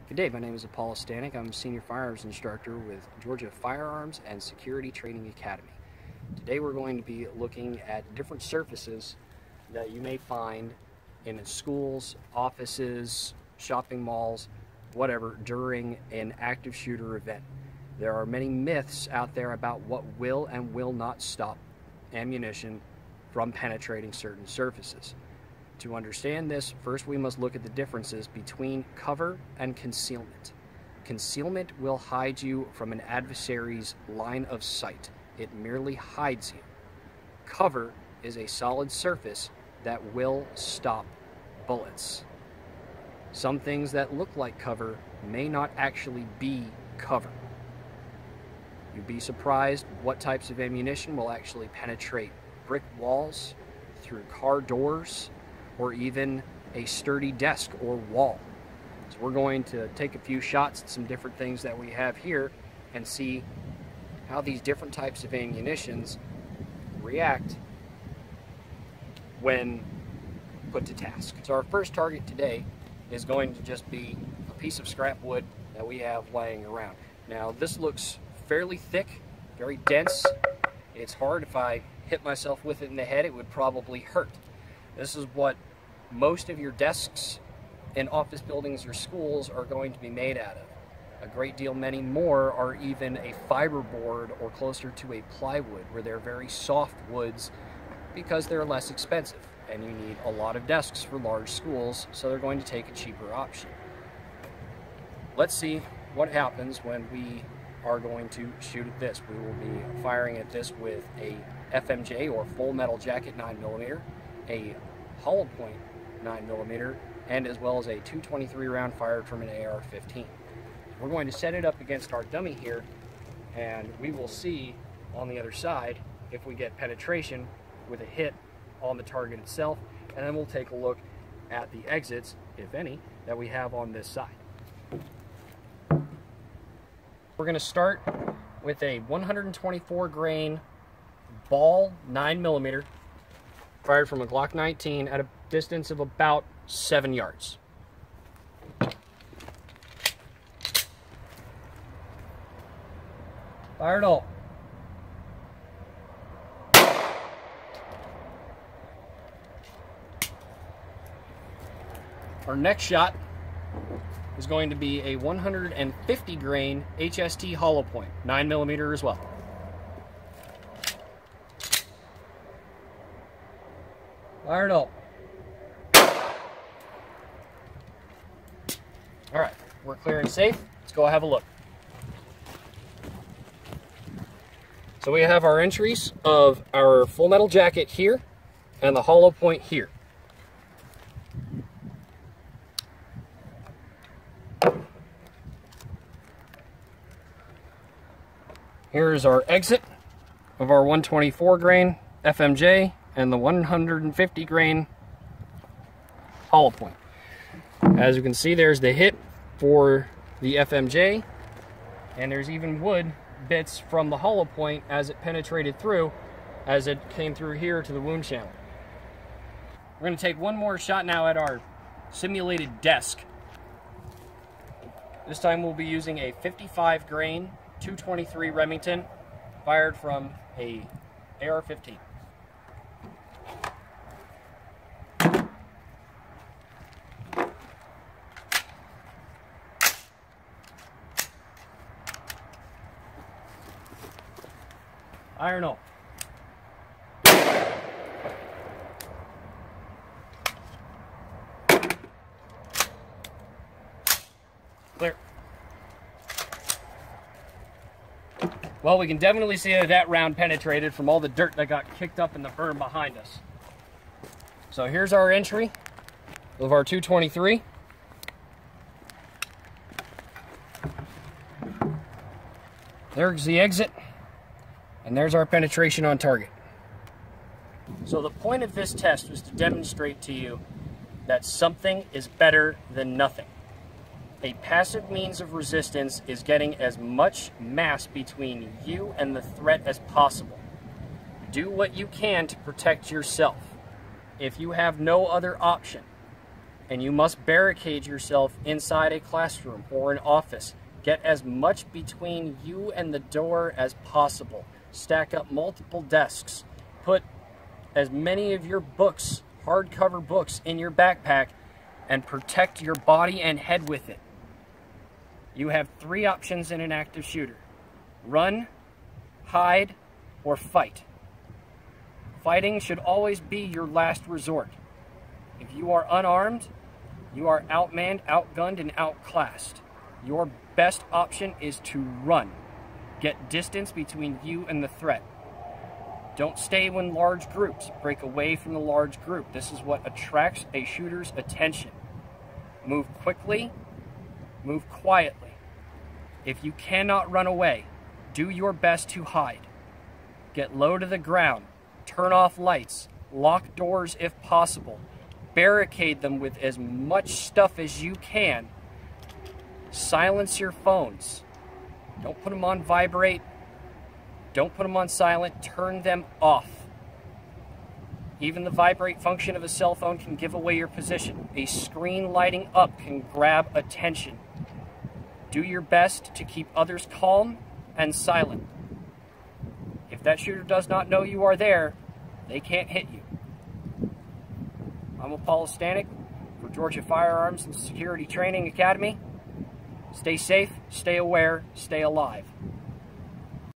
Good day, my name is Paul Stanek. I'm a senior firearms instructor with Georgia Firearms and Security Training Academy. Today we're going to be looking at different surfaces that you may find in schools, offices, shopping malls, whatever, during an active shooter event. There are many myths out there about what will and will not stop ammunition from penetrating certain surfaces. To understand this, first we must look at the differences between cover and concealment. Concealment will hide you from an adversary's line of sight. It merely hides you. Cover is a solid surface that will stop bullets. Some things that look like cover may not actually be cover. You'd be surprised what types of ammunition will actually penetrate brick walls, through car doors, or even a sturdy desk or wall. So we're going to take a few shots at some different things that we have here and see how these different types of ammunitions react when put to task. So our first target today is going to just be a piece of scrap wood that we have laying around. Now this looks fairly thick, very dense. It's hard. If I hit myself with it in the head, it would probably hurt. This is what most of your desks in office buildings or schools are going to be made out of. A great deal many more are even a fiberboard or closer to a plywood, where they're very soft woods because they're less expensive. And you need a lot of desks for large schools, so they're going to take a cheaper option. Let's see what happens when we are going to shoot at this. We will be firing at this with a FMJ or full metal jacket 9mm, a hollow point 9mm, and as well as a 223 round fired from an AR-15. We're going to set it up against our dummy here, and we will see on the other side if we get penetration with a hit on the target itself, and then we'll take a look at the exits, if any, that we have on this side. We're going to start with a 124 grain ball 9mm fired from a Glock 19 at a distance of about 7 yards. Fire it all. Our next shot is going to be a 150 grain HST hollow point, 9mm as well. Fire it all. All right, we're clear and safe. Let's go have a look. So we have our entries of our full metal jacket here and the hollow point here. Here's our exit of our 124 grain FMJ and the 150 grain hollow point. As you can see, there's the hit for the FMJ, and there's even wood bits from the hollow point as it penetrated through, as it came through here to the wound channel. We're going to take one more shot now at our simulated desk. This time we'll be using a 55 grain 223 Remington fired from a AR-15. Iron all. Clear. Well, we can definitely see that that round penetrated from all the dirt that got kicked up in the berm behind us. So here's our entry of our 223. There's the exit. And there's our penetration on target. So the point of this test was to demonstrate to you that something is better than nothing. A passive means of resistance is getting as much mass between you and the threat as possible. Do what you can to protect yourself. If you have no other option, and you must barricade yourself inside a classroom or an office. Get as much between you and the door as possible. Stack up multiple desks. Put as many of your books, hardcover books, in your backpack and protect your body and head with it. You have 3 options in an active shooter: run, hide, or fight. Fighting should always be your last resort. If you are unarmed, you are outmanned, outgunned, and outclassed. Your best option is to run. Get distance between you and the threat. Don't stay in large groups. Break away from the large group. This is what attracts a shooter's attention. Move quickly, move quietly. If you cannot run away, do your best to hide. Get low to the ground. Turn off lights. Lock doors if possible. Barricade them with as much stuff as you can. Silence your phones. Don't put them on vibrate. Don't put them on silent. Turn them off. Even the vibrate function of a cell phone can give away your position. A screen lighting up can grab attention. Do your best to keep others calm and silent. If that shooter does not know you are there, they can't hit you. I'm Paul Stanek for Georgia Firearms and Security Training Academy. Stay safe, stay aware, stay alive.